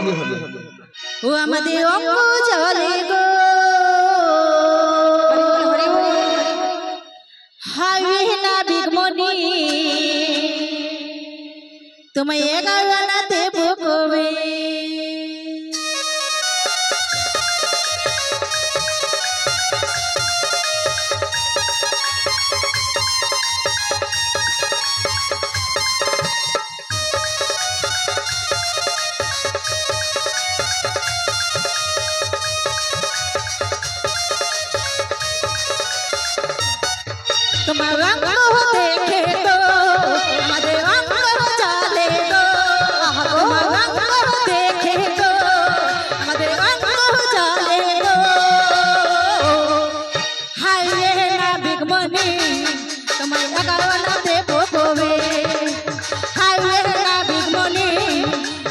কি হলো? ও আমাদের অঙ্গ জলে গো হাইবে না বিগমনি তোমায় 11 আনা দেব কবে তোমার রঙ দেখে তো আমাদের অঙ্গ চলে গো তোমার রঙ দেখে তো আমাদের অঙ্গ চলে গো হাইরে না বিগমনি তোমার 11 আনা দেব কবে হাইরে না বিগমনি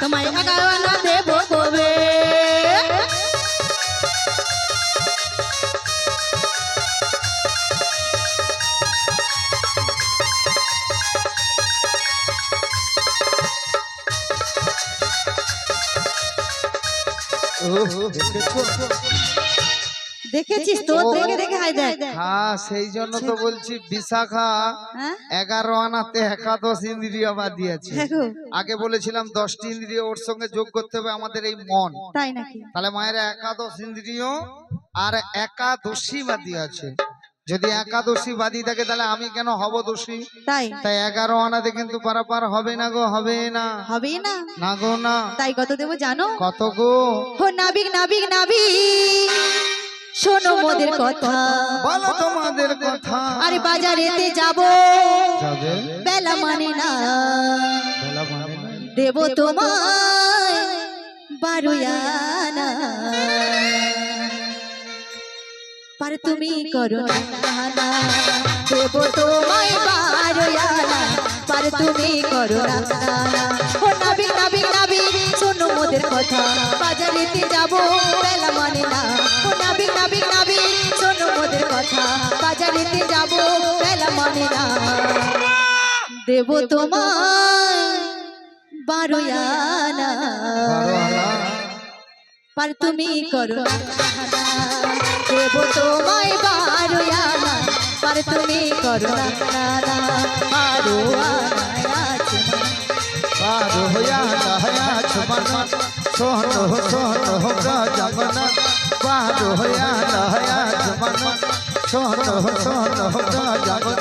তোমার 11 আনা দেব কবে দেখেছিস তো দেখে দেখে হাই দেখ হ্যাঁ সেই জন্য তো বলছি বিশাখা 11 আনাতে একাদশ ইন্দ্রিয় বাদ দিয়েছে। আগে বলেছিলাম 10টি ইন্দ্রিয় ওর সঙ্গে যোগ করতে হবে আমাদের এই মন, তাই নাকি? তাহলে মায়ের একাদশ ইন্দ্রিয় আর একাদশী বাদী আছে। যদি একাদশী বাদী থাকে তাহলে আমি কেন হব দোষী? তাই 11 আনাতে কিন্তু পারাপার হবে না গো, হবে না, হবে না, না গো না। তাই কত দেব জানো? কত গো? ও নাবিক নাবিক নাবিক শোনো মোদের কথা, বলো তোমাদের কথা। আরে বাজারেতে যাব যাবে বেলা মানে না, বেলা মানে না, দেব তোমায় 12 আনা पर তুমি করো না দেব তোমায় 12 আনা पर তুমি করো না ও নাবিক নাবিক নাবিক শোনো মোদের কথা বাজারেতে যাব বেলা মানে না ও নাবিক নাবিক নাবিক শোনো মোদের কথা বাজারেতে যাব বেলা মানে না দেব তোমায় 12 আনা पर তুমি করো না দেব তোমায় 12 আনা पर তুমি করো না 12 আনা আছে 12 আনা আছে মন সোহনো সোহনো গজমন 12 আনা আছে মন সোহনো সোহনো গজমন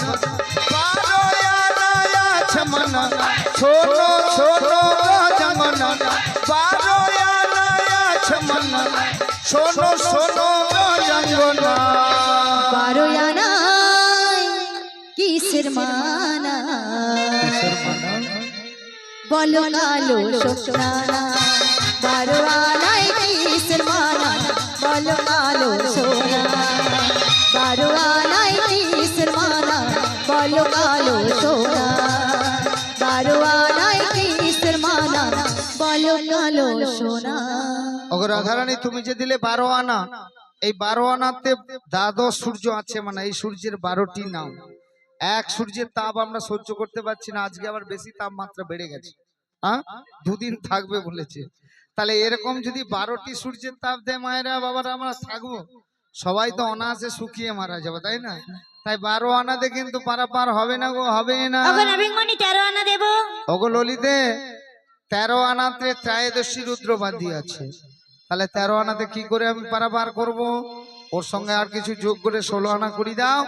12 আনা আছে মন সোহনো সোহনো গজমন 12 আনা আছে মন সোহনো সোহনো গজমন 12 আনা কিসের মানা বলো কালো সোনা 12 আনায় কিসের মানা বলো কালো সোনা 12 আনায় কিসের মানা বলো কালো সোনা 12 আনায় কিসের মানা বলো কালো সোনা। ওগো রাধারানী তুমি যে দিলে 12 আনা, এই 12 আনাতে দ্বাদশ সূর্য আছে, মানে এই সূর্যের 12টি নাম। এক সূর্যের তাপ আমরা সহ্য করতে পারছি না, আজকে আবার বেশি তাপমাত্রা বেড়ে গেছে, হ্যাঁ 2 দিন থাকবে বলেছে। তাহলে এরকম যদি 12টি সূর্যের তাপ দেয় মায়েরা বাবারা আমরা থাকবো? সবাই তো অনায়াসে শুকিয়ে মারা যাবে, তাই না? তাই 12 আনাতে কিন্তু পারাপার হবে না গো, হবে না। ওগো নাবিকমণি 13 আনা দেব। ওগো ললিতে 13 আনাতে ত্রয়োদশী রুদ্রবাদী আছে, তাহলে 13 আনাতে কি করে আমি পারাপার করব? ওর সঙ্গে আর কিছু যোগ করে 16 আনা করে দাও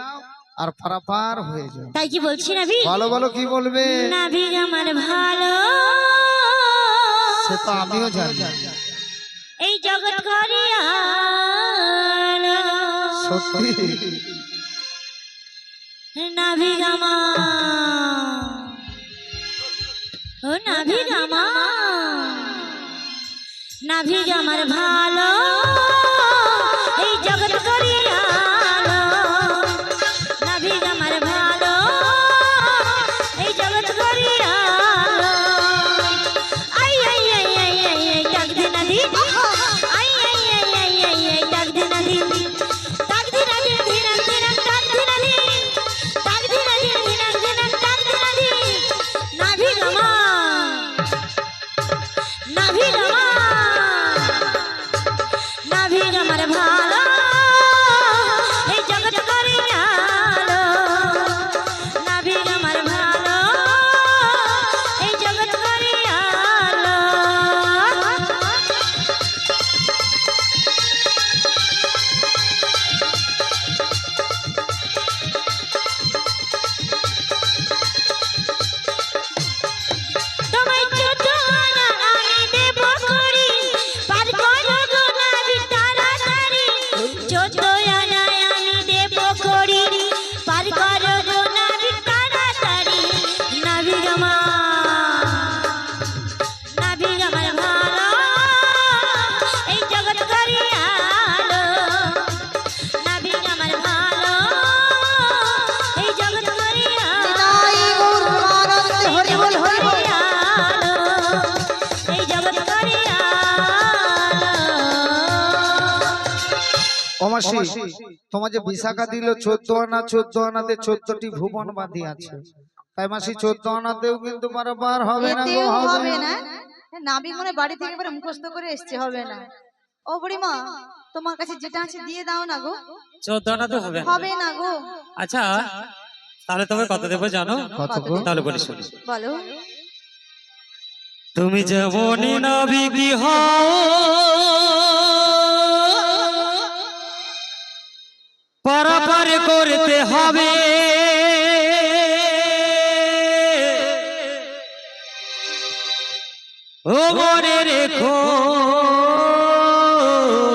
আর পারাপার হয়ে যাবে। তাই কি বলছি নাবিক? বলো বলো কি বলবে? নাবিক আমার ভালো সে তো আমিও জানি, এই জগৎ করিয়া সত্যি নাবিক আমার ও নাবিক আমার নাবিক আমার ভালো এই জগৎ করিয়া নাবিক আমার ভালো এই জগৎ করিয়া I I I I I I ডাক দে নদী I I I I I I ডাক দে নদী ডাক দে নদী ধীরান ধীরান ডাক দে নদী ডাক দে নদী ধীরান ধীরান ডাক দে নদী নাবিক আমার নাবিক আমার মাসি তোমার যে বিশাখা দিল 14 আনা, 14 আনাতে 14টি ভুবন বাঁধি আছে, তাই মাসি 14 আনাতেও কিন্তু পারাপার হবে না গো, এতেও হবে হবে না। না। নাবি মনে বাড়ি থেকে এবারে মুখস্থ করে এসছে, হবে না। ও বুড়িমা, তোমার কাছে যেটা আছে দিয়ে দাও না গো। 14 আনা তো হবে না। হবে না গো। আচ্ছা তাহলে তবে কত দেবো জানো? কত কত গো? দেব? তাহলে বলি শুনি। বলো। তুমি যেমনই নাবিকি হও পারাপার করতে হবে, ও মনে রেখো মনে রেখো।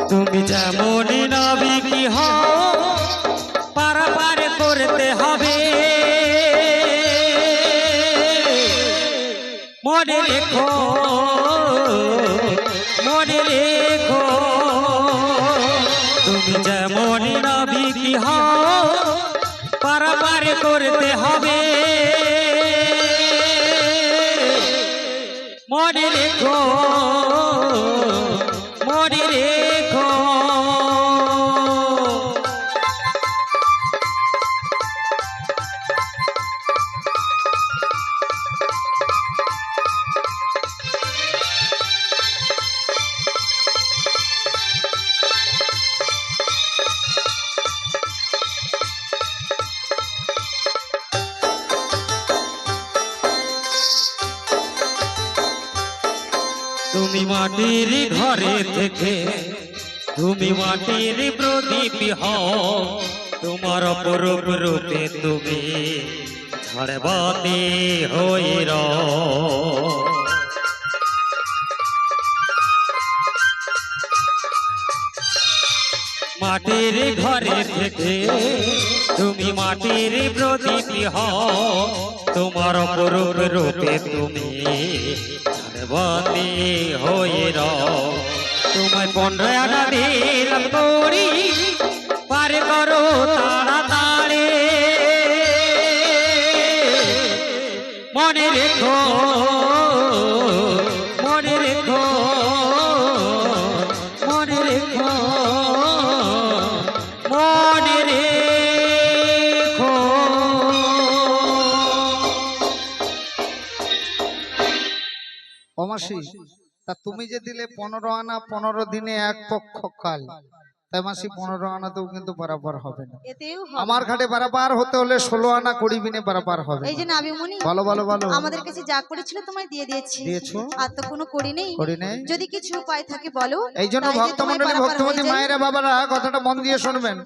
তুমি যেমনই নাবিকি হও পারাপার করতে হবে, মনে রেখো মনে রেখো। তুমি যেমনই নাবিকি হও পারাপার করতে হবে, মনে রেখো মনে রেখো। তুমি মাটির ঘরে থেকে তুমি মাটির প্রদীপ হও, তোমার অপরূপ রূপে তুমি ঝড়বাতি হয়ে রও। মাটির ঘরে থেকে তুমি মাটির প্রদীপ হও, তোমার অপরূপ রূপে তুমি ঝড়বাতি হয়ে রও। তোমায় 15 আনা দিলাম করি পার করো তাড়াতাড়ি, মনে রেখো মনে রেখো মনে রেখো মনে রেখো। ও মাসি তা তুমি যে দিলে 15 আনা 15 দিনে এক পক্ষ কাল, তাই মাসি 15 আনাতেও কিন্তু পারাপার হবে না। এতেও হবে আমার না। ঘাটে পারাপার হতে হলে 16 আনা 20 দিনে পারাপার হবে এই যে না। নাবিমণি, বলো বলো বলো। আমাদের কাছে যা করেছিল তোমায় দিয়ে দিয়েছি। দিয়েছো? আর তো কোনো করি নেই। করি নেই? যদি কিছু উপায় থাকে বলো। এই জন্য তাই যে ভক্ত তোমায় মন্ডলী পারাপার ভক্তমতী হয়ে যায়। মায়েরা বাবারা কথাটা মন দিয়ে শুনবেন।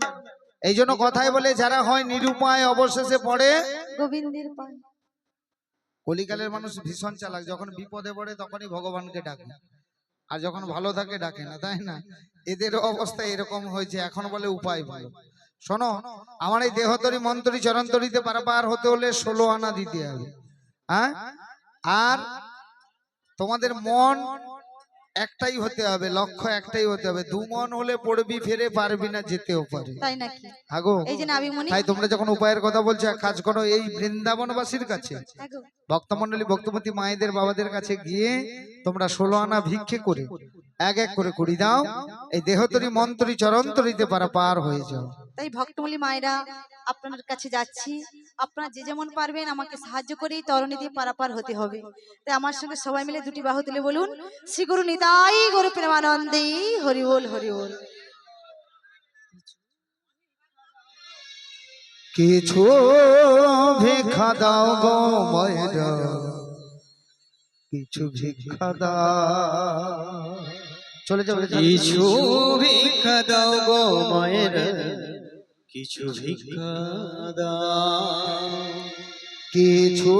এই জন্য কথাই বলে যারা হয় নিরুপায় অবশেষে পড়ে গোবিন্দের পায়। কলিকালের মানুষ ভীষণ চালাক, যখন বিপদে পড়ে তখনই ভগবানকে ডাকে, আর যখন ভালো থাকে ডাকে না, তাই না? এদের অবস্থা এরকম হয়েছে, এখন বলে উপায় ভালো। শোনো, আমার এই দেহতরি মন্তরি চরণতরিতে পারাপার হতে হলে 16 আনা দিতে হবে, হ্যাঁ? আর তোমাদের মন একটাই হতে হবে, লক্ষ্য একটাই হতে হবে। 2 মন হলে পড়বি ফেরে পারবি না, যেতেও পারে, তাই নাকি? হাগো। এই যে নাবিমণি, তাই তোমরা যখন উপায়ের কথা বলছো এক কাজ করো, এই বৃন্দাবনবাসীর কাছে দেখো, ভক্তমন্ডলী ভক্তমতী মায়েদের বাবাদের কাছে গিয়ে তোমরা 16 আনা ভিক্ষে করে এক এক করে কুড়ি দাও, এই দেহতরি মন্তরি চরণতরিতে পারাপার হয়ে যাও। তাই ভক্তমলী মায়েরা আপনার কাছে যাচ্ছি। আপনারা যে যেমন পারবেন আমাকে সাহায্য করে এই তরণী দিয়ে পারাপার হতে হবে। তাই আমার সঙ্গে সবাই মিলে দুটি বাহু তুলে বলুন, শ্রী গুরু নিতাই গৌর প্রেমানন্দে হরি বল হরি বল। কিছু ভিক্ষা দাও গো মায়েরা, কিছু ভিক্ষা দাও। চলে যাও কিছু ভিক্ষা দাও গো মায়ের, কিছু ভিক্ষা দাও। কিছু